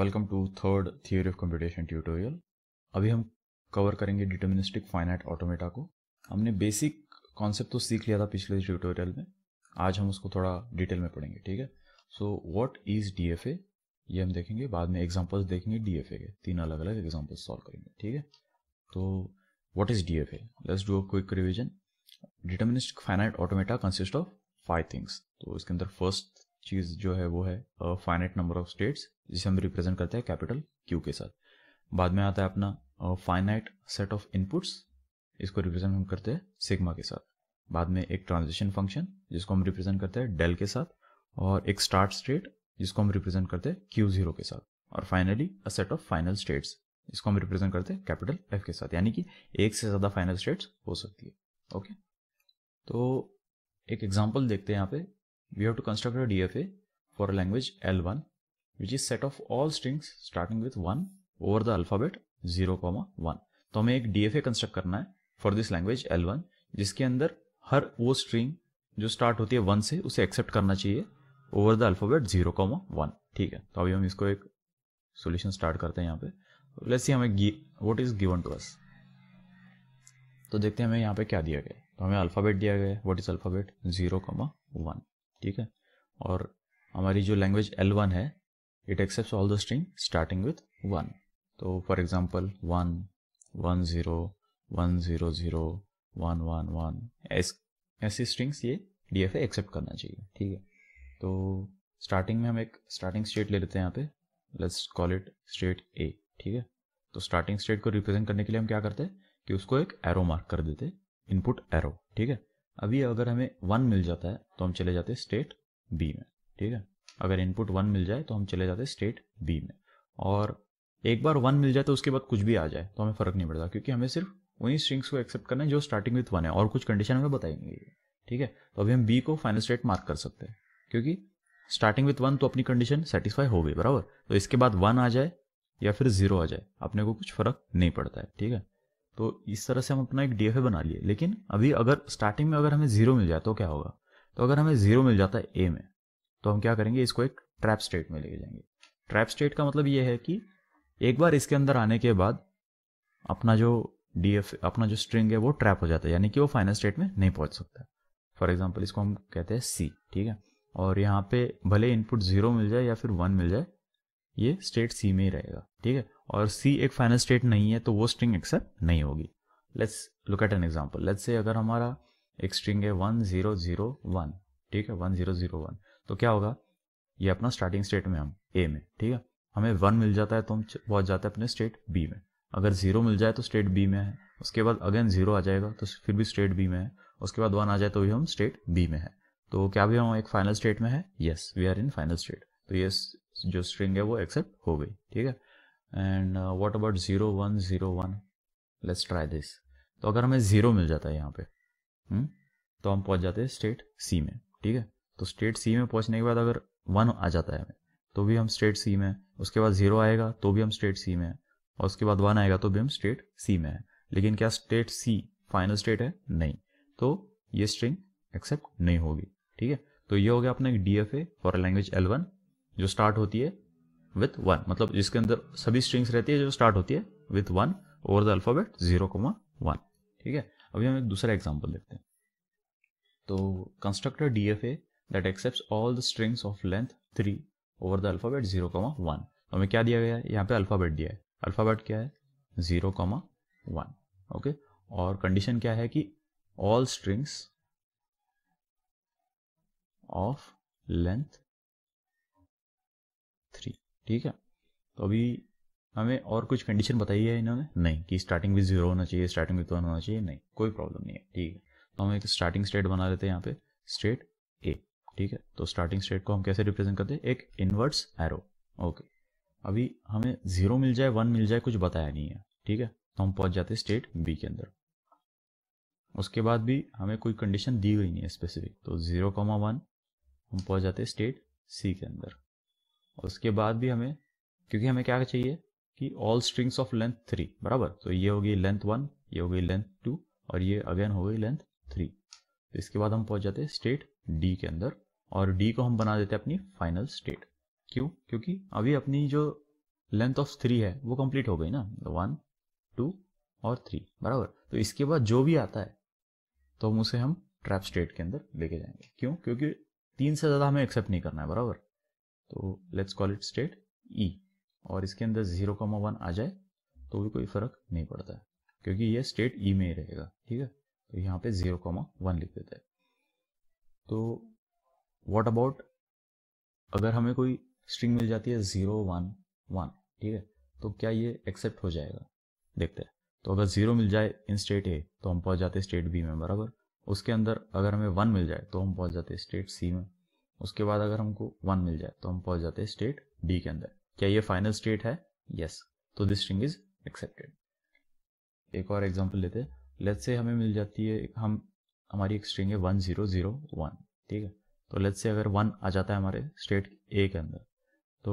Welcome to third theory of computation tutorial. अभी हम cover करेंगे डिटर्मिनिस्टिक फाइनाइट ऑटोमेटा को। हमने बेसिक कॉन्सेप्ट तो सीख लिया था पिछले ट्यूटोरियल में, आज हम उसको थोड़ा डिटेल में पढ़ेंगे। ठीक है, सो व्हाट इज डीएफए ये हम देखेंगे, बाद में एग्जांपल्स देखेंगे डीएफए के, 3 अलग अलग एग्जांपल्स सॉल्व करेंगे। ठीक है, तो what is DFA, let's do a quick revision. Deterministic finite automata consist of 5 things. तो इसके अंदर फर्स्ट चीज जो है वो है फाइनाइट नंबर ऑफ स्टेट्स, जिसे हम रिप्रेजेंट करते हैं कैपिटल क्यू के साथ। बाद में आता है अपना फाइनाइट सेट ऑफ इनपुट्स, इसको रिप्रेजेंट हम करते हैं सिग्मा के साथ। बाद में एक ट्रांजिशन फंक्शन जिसको हम रिप्रेजेंट करते हैं डेल के साथ, और एक स्टार्ट स्टेट जिसको हम रिप्रेजेंट करते हैं Q0 के साथ, और finally a set of final states इसको हम रिप्रेजेंट करते हैं कैपिटल F के साथ। यानी कि एक से ज्यादा फाइनल स्टेट्स हो सकती है। ओके, तो एक एग्जांपल देखते हैं यहाँ पे। We have to construct a DFA for a language L1 which is set of all strings starting with 1 over the alphabet 0,1। तो हमें एक डीएफए कंस्ट्रक्ट करना है फॉर दिस लैंग्वेज L1, जिसके अंदर हर वो स्ट्रिंग जो स्टार्ट होती है 1 से उसे एक्सेप्ट करना चाहिए ओवर द अल्फाबेट 0,1। ठीक है, तो अभी हम इसको एक सॉल्यूशन स्टार्ट करते हैं यहाँ पे। लेट्स सी हमें what is given to us. तो देखते हैं हमें यहाँ पे क्या दिया गया है। तो हमें अल्फाबेट दिया गया है, व्हाट इज अल्फाबेट 0,1। ठीक है, और हमारी जो लैंग्वेज L1 है it accepts all the string starting with 1। तो फॉर एग्जाम्पल 1 1 0 1 0 0 1 1 1 ऐसी स्ट्रिंग्स ये डीएफए एक्सेप्ट करना चाहिए। ठीक है, तो स्टार्टिंग में हम एक स्टार्टिंग स्टेट ले लेते हैं यहाँ पे, let's call it state A. ठीक है, तो स्टार्टिंग स्टेट को रिप्रेजेंट करने के लिए हम क्या करते हैं कि उसको एक एरो मार्क कर देते हैं, इनपुट एरो। ठीक है, अभी अगर हमें 1 मिल जाता है तो हम चले जाते हैं स्टेट बी में। ठीक है, अगर इनपुट 1 मिल जाए तो हम चले जाते हैं स्टेट बी में, और एक बार 1 मिल जाए तो उसके बाद कुछ भी आ जाए तो हमें फर्क नहीं पड़ता, क्योंकि हमें सिर्फ वही स्ट्रिंग्स को एक्सेप्ट करना है जो स्टार्टिंग विथ 1 है, और कुछ कंडीशन हमें बताएंगे। ठीक है, तो अभी हम बी को फाइनल स्टेट मार्क कर सकते हैं, क्योंकि स्टार्टिंग विथ 1 तो अपनी कंडीशन सेटिस्फाई हो गई बराबर। तो इसके बाद 1 आ जाए या फिर 0 आ जाए अपने को कुछ फर्क नहीं पड़ता है। ठीक है, तो इस तरह से हम अपना एक डीएफए बना लिए। लेकिन अभी अगर स्टार्टिंग में अगर हमें 0 मिल जाए तो क्या होगा। तो अगर हमें 0 मिल जाता है ए में, तो हम क्या करेंगे, इसको एक ट्रैप स्टेट में लेके जाएंगे। ट्रैप स्टेट का मतलब ये है कि एक बार इसके अंदर आने के बाद अपना जो डीएफ अपना जो स्ट्रिंग है वो ट्रैप हो जाता है, यानी कि वो फाइनल स्टेट में नहीं पहुंच सकता। फॉर एग्जांपल इसको हम कहते हैं सी। ठीक है, और यहाँ पे भले इनपुट 0 मिल जाए या फिर 1 मिल जाए, ये स्टेट सी में ही रहेगा। ठीक है, और सी एक फाइनल स्टेट नहीं है तो वो स्ट्रिंग एक्सेप्ट नहीं होगी। Let's look at an example. Let's say अगर हमारा एक स्ट्रिंग है 1001। ठीक है, 1001, तो क्या होगा, ये अपना स्टार्टिंग स्टेट में हम ए में। ठीक है, हमें 1 मिल जाता है तो हम पहुंच जाते हैं अपने स्टेट बी में। अगर 0 मिल जाए तो स्टेट बी में है, उसके बाद अगेन 0 आ जाएगा तो फिर भी स्टेट बी में है, उसके बाद 1 आ जाए तो भी हम स्टेट बी में है। तो क्या भी हम एक फाइनल स्टेट में है, yes we are in final state. तो ये जो स्ट्रिंग है वो एक्सेप्ट हो गई। ठीक है, and what about 0101, let's try this. तो अगर हमें 0 मिल जाता है यहाँ पे, तो हम पहुंच जाते हैं स्टेट सी में। ठीक है, तो स्टेट सी में पहुंचने के बाद अगर 1 आ जाता है हमें तो भी हम स्टेट सी में, उसके बाद 0 आएगा तो भी हम स्टेट सी में, और उसके बाद 1 आएगा तो भी हम स्टेट सी में है। लेकिन क्या स्टेट सी फाइनल स्टेट है? नहीं, तो ये स्ट्रिंग एक्सेप्ट नहीं होगी। ठीक है, तो ये हो गया अपना एक डीएफए फॉर लैंग्वेज L1 जो स्टार्ट होती है विथ 1, मतलब जिसके अंदर सभी स्ट्रिंग्स रहती है जो स्टार्ट होती है विथ 1 ओवर द अल्फाबेट 0,1। ठीक है, अभी हम एक दूसरा एग्जाम्पल देखते हैं। तो construct a DFA that accepts all the strings of length 3 over the alphabet 0,1। हमें क्या दिया गया है, यहाँ पे अल्फाबेट दिया है। अल्फाबेट क्या है? 0,1। ओके, और कंडीशन क्या है कि ऑल स्ट्रिंग्स ऑफ लेंथ 3। ठीक है, तो अभी हमें और कुछ कंडीशन बताई है इन्होंने नहीं, कि स्टार्टिंग विथ 0 होना चाहिए, स्टार्टिंग विथ 1 होना चाहिए, नहीं, कोई प्रॉब्लम नहीं है। ठीक है, तो हम एक स्टार्टिंग स्टेट बना लेते हैं यहाँ पे, स्टेट ए। ठीक है, तो स्टार्टिंग स्टेट को हम कैसे रिप्रेजेंट करते हैं, एक इनवर्ट्स एरो। ओके, अभी हमें 0 मिल जाए 1 मिल जाए कुछ बताया नहीं है। ठीक है, तो हम पहुंच जाते हैं स्टेट बी के अंदर। उसके बाद भी हमें कोई कंडीशन दी गई नहीं है स्पेसिफिक, तो 0,1 हम पहुंच जाते हैं स्टेट सी के अंदर। उसके बाद भी हमें, क्योंकि हमें क्या चाहिए कि ऑल स्ट्रिंग्स ऑफ लेंथ 3 बराबर, तो ये हो गई लेंथ 1, ये हो गई लेंथ 2, और ये अगेन हो गई लेंथ 3। तो इसके बाद हम पहुंच जाते हैं स्टेट डी के अंदर, और डी को हम बना देते हैं अपनी फाइनल स्टेट। क्यों? क्योंकि अभी अपनी जो लेंथ ऑफ 3 है वो कंप्लीट हो गई ना, 1 2 और 3 बराबर। तो इसके बाद जो भी आता है तो हम ट्रैप स्टेट के अंदर लेके जाएंगे। क्यों? क्योंकि 3 से ज़्यादा हमें एक्सेप्ट नहीं करना है बराबर। तो लेट्स कॉल इट स्टेट ई, और इसके अंदर 0,1 आ जाए तो भी कोई फर्क नहीं पड़ता है क्योंकि ये स्टेट ई में ही रहेगा। ठीक है, तो यहाँ पे 0,1 लिख देते हैं। तो व्हाट अबाउट अगर हमें कोई स्ट्रिंग मिल जाती है 0 1 1, ठीक है, तो क्या ये एक्सेप्ट हो जाएगा? देखते हैं। तो अगर 0 मिल जाए इन स्टेट ए तो हम पहुंच जाते स्टेट बी में बराबर। उसके अंदर अगर हमें 1 मिल जाए तो हम पहुंच जाते स्टेट सी में। उसके बाद अगर हमको 1 मिल जाए तो हम पहुंच जाते स्टेट डी के अंदर। क्या ये फाइनल स्टेट है? यस, तो दिस स्ट्रिंग इज एक्सेप्टेड। एक और एग्जांपल लेते हैं। लेट्स से हमें मिल जाती है, हमारी एक स्ट्रिंग है 1001, ठीक है। तो लेट्स से अगर 1 आ जाता है हमारे स्टेट ए के अंदर तो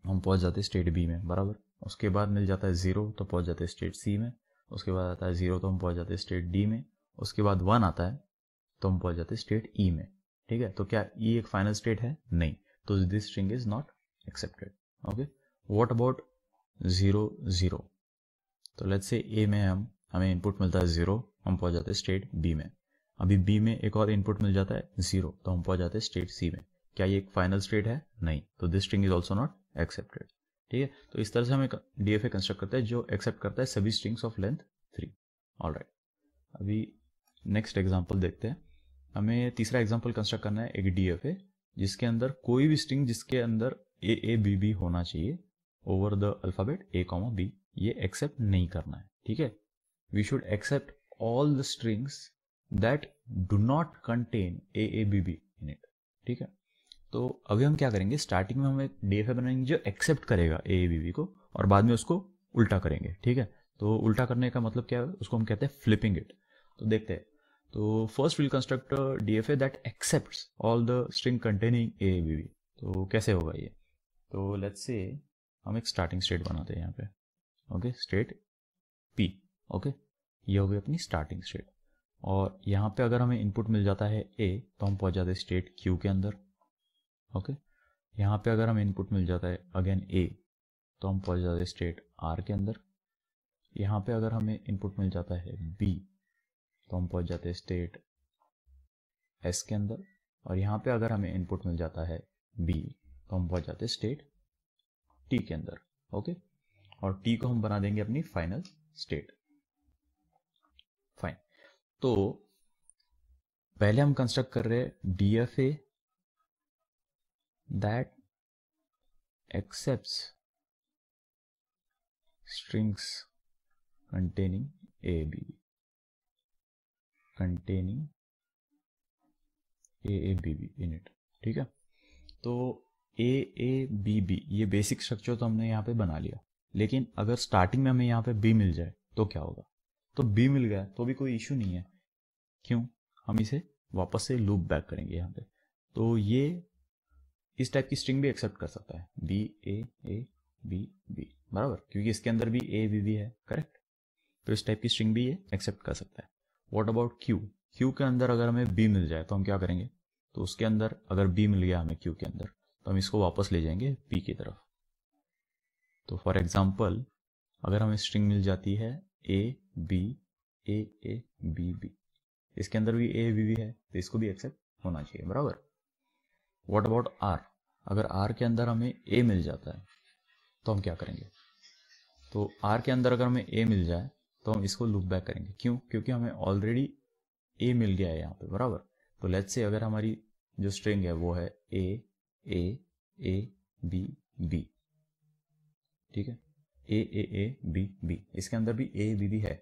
हम पहुंच जाते स्टेट बी में बराबर। उसके बाद मिल जाता है 0 तो पहुंच जाते स्टेट सी में। उसके बाद आता है 0 तो हम पहुंच जाते स्टेट डी में। उसके बाद 1 आता है तो हम पहुंच जाते स्टेट ई में। ठीक है, तो क्या ई एक फाइनल स्टेट है? नहीं, तो this string is not accepted. Okay, what about 0 0? तो लेट्स से ए में हमें इनपुट मिलता है 0, हम पहुंच जाते स्टेट बी में। अभी बी में एक और इनपुट मिल जाता है 0 तो हम पहुंच जाते स्टेट सी में। क्या ये एक फाइनल स्टेट है? नहीं, तो this string is also not accepted. ठीक है, तो इस तरह से हम एक डीएफए कंस्ट्रक्ट करते हैं जो एक्सेप्ट करता है सभी स्ट्रिंग्स ऑफ लेंथ 3। ऑलराइट, अभी नेक्स्ट एग्जांपल देखते हैं। हमें तीसरा एग्जांपल कंस्ट्रक्ट करना है एक डीएफए जिसके अंदर कोई भी स्ट्रिंग जिसके अंदर ए बी बी होना चाहिए over the alphabet A comma B, ये एक्सेप्ट नहीं करना है। ठीक है, we should accept all the strings that do not contain A B B in it. ठीक है, तो अभी हम क्या करेंगे, स्टार्टिंग में हम एक डीएफए बनाएंगे जो एक्सेप्ट करेगा ए बी बी को और बाद में उसको उल्टा करेंगे। ठीक है, तो उल्टा करने का मतलब क्या है, उसको हम कहते हैं फ्लिपिंग इट। तो देखते हैं। तो first will construct DFA that accepts all the string containing A B B. तो कैसे होगा ये? तो लेट्स से हम एक स्टार्टिंग स्टेट बनाते हैं यहाँ पे। Okay, state P. ओके, ये हो गई अपनी स्टार्टिंग स्टेट। और यहाँ पे अगर हमें इनपुट मिल जाता है ए तो हम पहुंच जाते हैं स्टेट क्यू के अंदर। ओके, यहाँ पे अगर हमें इनपुट मिल जाता है अगेन ए तो हम पहुंच जाते हैं स्टेट आर के अंदर। यहाँ पे अगर हमें इनपुट मिल जाता है बी तो हम पहुंच जाते हैं स्टेट एस के अंदर। और यहाँ पे अगर हमें इनपुट मिल जाता है बी तो हम पहुंच जाते हैं स्टेट टी के अंदर। ओके, और टी को हम बना देंगे अपनी फाइनल स्टेट। फाइन, तो पहले हम कंस्ट्रक्ट कर रहे हैं DFA that accepts strings containing a b b, containing a b b in it। ठीक है, तो a b b ये बेसिक स्ट्रक्चर तो हमने यहाँ पे बना लिया, लेकिन अगर स्टार्टिंग में हमें यहाँ पे b मिल जाए तो क्या होगा? तो b मिल गया तो भी कोई इशू नहीं है। क्यों? हम इसे वापस से लूप बैक करेंगे यहाँ पे। तो ये इस टाइप की स्ट्रिंग भी एक्सेप्ट कर सकता है, b a b b बराबर, क्योंकि इसके अंदर भी a b b है। करेक्ट, तो इस टाइप की स्ट्रिंग भी ये एक्सेप्ट कर सकता है। What about Q? क्यू के अंदर अगर हमें बी मिल जाए तो हम क्या करेंगे? तो उसके अंदर अगर बी मिल गया हमें क्यू के अंदर तो हम इसको वापस ले जाएंगे पी की तरफ। तो फॉर एग्जाम्पल अगर हमें स्ट्रिंग मिल जाती है ए बी बी बी, इसके अंदर भी ए बी बी है तो इसको भी एक्सेप्ट होना चाहिए बराबर। What about R? अगर आर के अंदर हमें ए मिल जाता है तो हम क्या करेंगे? तो आर के अंदर अगर हमें ए मिल जाए तो हम इसको लूप बैक करेंगे। क्यों? क्योंकि हमें ऑलरेडी ए मिल गया है यहाँ पे बराबर। तो लेट्स से अगर हमारी जो स्ट्रिंग है वो है ए बी बी, ठीक है, ए बी बी, इसके अंदर भी ए बी बी है,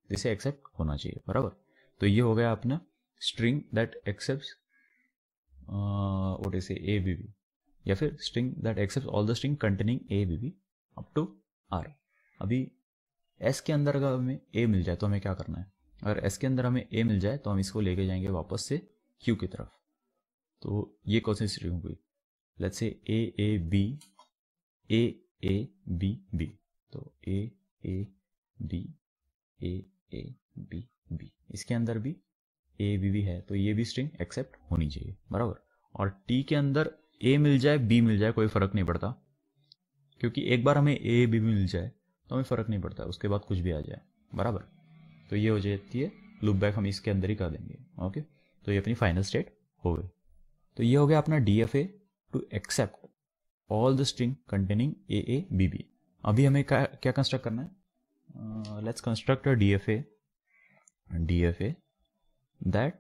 जिसे एक्सेप्ट होना चाहिए बराबर। तो ये हो गया अपना string that accepts what is A B B, या फिर string that accepts all the string containing A B B up to R. अभी एस के अंदर अगर हमें ए मिल जाए तो हमें क्या करना है? अगर एस के अंदर हमें ए मिल जाए तो हम इसको लेके जाएंगे वापस से क्यू की तरफ। तो ये कौन सी स्ट्रिंग हुई? Let's say A B B, तो ए बी बी, इसके अंदर भी ए बी है, तो ये भी स्ट्रिंग एक्सेप्ट होनी चाहिए बराबर। और टी के अंदर ए मिल जाए बी मिल जाए कोई फर्क नहीं पड़ता, क्योंकि एक बार हमें ए बी मिल जाए तो हमें फ़र्क नहीं पड़ता, उसके बाद कुछ भी आ जाए, बराबर। तो ये हो जाती है लूप बैक, हम इसके अंदर ही कर देंगे। ओके, तो ये अपनी फाइनल स्टेट हो गई। तो ये हो गया अपना DFA to accept all the string containing AABB। अभी हमें क्या कंस्ट्रक्ट करना है? Let's construct a DFA that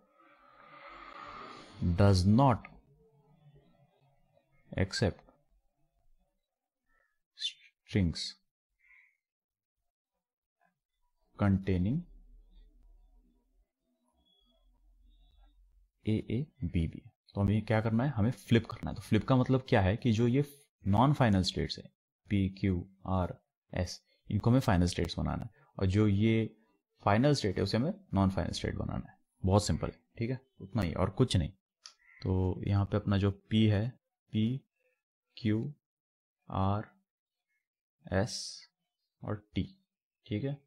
does not accept strings containing AABB। तो हमें क्या करना है? हमें फ्लिप करना है। तो फ्लिप का मतलब क्या है कि जो ये नॉन फाइनल स्टेट्स है PQRS, इनको हमें फाइनल स्टेट्स बनाना है, और जो ये फाइनल स्टेट है उसे हमें नॉन फाइनल स्टेट बनाना है। बहुत सिंपल है, ठीक है, उतना ही और कुछ नहीं। तो यहाँ पे अपना जो P है PQRS और T, ठीक है।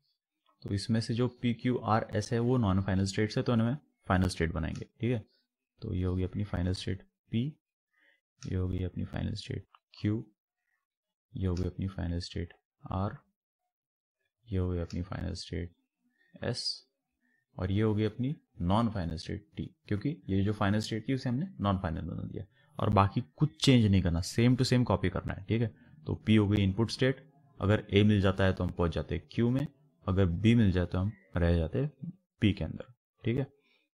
तो इसमें से जो PQRS है वो नॉन फाइनल स्टेट्स है, तो इन्हें फाइनल स्टेट बनाएंगे, ठीक है। तो ये होगी अपनी फाइनल स्टेट P, ये होगी अपनी फाइनल स्टेट Q, ये होगी अपनी फाइनल स्टेट R, ये होगी अपनी फाइनल स्टेट S, और ये होगी अपनी नॉन फाइनल स्टेट T, क्योंकि ये जो फाइनल स्टेट थी उसे हमने नॉन फाइनल बना दिया। और बाकी कुछ चेंज नहीं करना, सेम टू सेम कॉपी करना है, ठीक है। तो P हो गई इनपुट स्टेट, अगर A मिल जाता है तो हम पहुंच जाते हैं Q में, अगर B मिल जाए तो हम रह जाते हैं P के अंदर, ठीक है।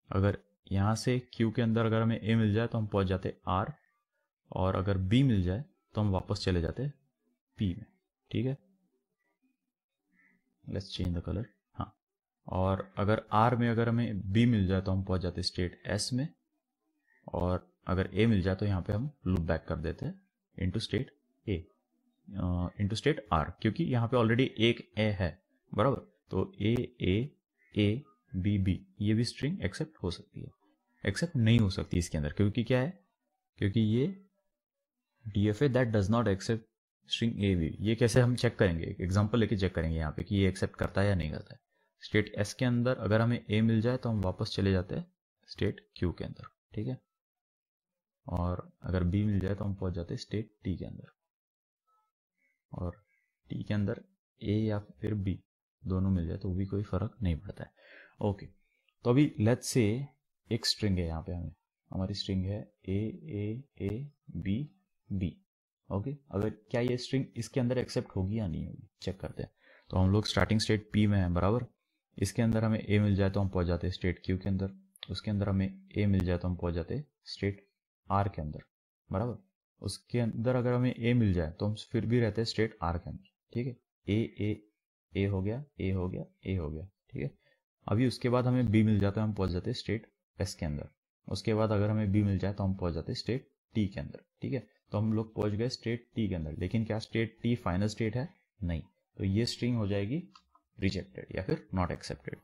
अगर यहाँ से Q के अंदर अगर हमें A मिल जाए तो हम पहुंच जाते हैं R, और अगर B मिल जाए तो हम वापस चले जाते हैं P में, ठीक है। लेट्स चेंज द कलर, हाँ। और अगर R में अगर हमें B मिल जाए तो हम पहुंच जाते हैं स्टेट S में, और अगर A मिल जाए तो यहाँ पे हम लूप बैक कर देते हैं into state A, into state R, क्योंकि यहाँ पे ऑलरेडी एक A है, बराबर। तो AABB ये भी स्ट्रिंग एक्सेप्ट हो सकती है, एक्सेप्ट नहीं हो सकती इसके अंदर, क्योंकि क्या है? क्योंकि ये DFA that does not accept string AB। ये कैसे हम चेक करेंगे? एग्जांपल लेके चेक करेंगे यहाँ पे कि ये एक्सेप्ट करता है या नहीं करता है। स्टेट S के अंदर अगर हमें A मिल जाए तो हम वापस चले जाते हैं स्टेट Q के अंदर, ठीक है। और अगर B मिल जाए तो हम पहुंच जाते हैं स्टेट T के अंदर, और T के अंदर A या फिर B दोनों मिल जाए तो भी कोई फर्क नहीं पड़ता है। ओके, तो अभी लेट्स से एक स्ट्रिंग है यहाँ पे, हमारी स्ट्रिंग है AAABB। ओके, अगर क्या ये स्ट्रिंग इसके अंदर एक्सेप्ट होगी या नहीं होगी, चेक करते हैं। तो हम लोग स्टार्टिंग स्टेट P में है, बराबर। इसके अंदर हमें A मिल जाए तो हम पहुंच जाते हैं स्टेट Q के अंदर, उसके अंदर हमें A मिल जाए तो हम पहुंच जाते हैं स्टेट R के अंदर, बराबर। उसके अंदर अगर हमें A मिल जाए तो हम फिर भी रहते हैं स्टेट R के अंदर, ठीक है। A हो गया, A हो गया, A हो गया, ठीक है। अभी उसके बाद हमें B मिल जाता है, हम पहुंच जाते हैं स्टेट S के अंदर। उसके बाद अगर हमें B मिल जाए तो हम पहुंच जाते हैं स्टेट T के अंदर, ठीक है। तो हम लोग पहुंच गए स्टेट T के अंदर, लेकिन क्या स्टेट T फाइनल स्टेट है? नहीं। तो ये स्ट्रिंग हो जाएगी रिजेक्टेड या फिर नॉट एक्सेप्टेड।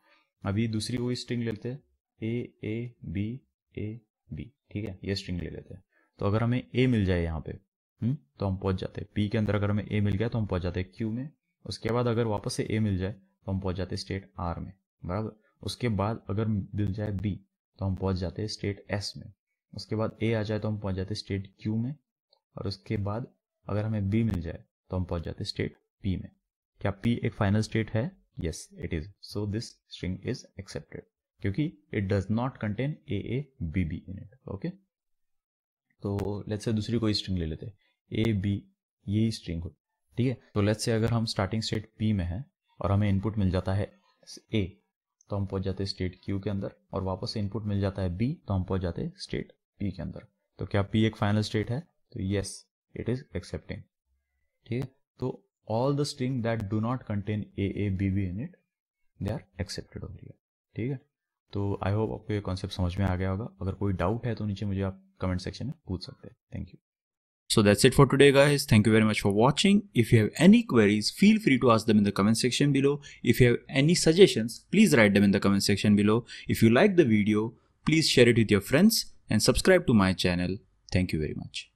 अभी दूसरी वही स्ट्रिंग लेते हैं AABAB, ठीक है, ये स्ट्रिंग ले लेते हैं। तो अगर हमें A मिल जाए यहाँ पे तो हम पहुंच जाते हैं P के अंदर। अगर हमें A मिल गया तो हम पहुंच जाते हैं Q में। उसके बाद अगर वापस से A मिल जाए तो हम पहुंच जाते हैं स्टेट R में, बराबर। उसके बाद अगर मिल जाए B तो हम पहुंच जाते हैं स्टेट S में। उसके बाद A आ जाए तो हम पहुंच जाते हैं स्टेट Q में, और उसके बाद अगर हमें B मिल जाए तो हम पहुंच जाते हैं स्टेट P में। क्या P एक फाइनल स्टेट है? Yes it is. So this string is accepted क्योंकि it does not contain AABB in it. Okay, तो लेट्स से दूसरी कोई स्ट्रिंग ले लेते हैं AB, यही स्ट्रिंग हो, ठीक है। तो लेट्स से अगर हम स्टार्टिंग स्टेट P में है और हमें इनपुट मिल जाता है A तो हम पहुंच जाते हैं स्टेट Q के अंदर, और वापस से इनपुट मिल जाता है B तो हम पहुंच जाते हैं स्टेट P के अंदर। तो क्या P एक फाइनल स्टेट है? तो यस इट इज एक्सेप्टिंग, ठीक है। तो all the string that do not contain AABB in it they are accepted over here, ठीक है। तो आई होप आपको ये कॉन्सेप्ट समझ में आ गया होगा। अगर कोई डाउट है तो नीचे मुझे आप कमेंट सेक्शन में पूछ सकते हैं। Thank you. So that's it for today, guys. Thank you very much for watching. If you have any queries, feel free to ask them in the comment section below. If you have any suggestions, please write them in the comment section below. If you like the video, please share it with your friends and subscribe to my channel. Thank you very much.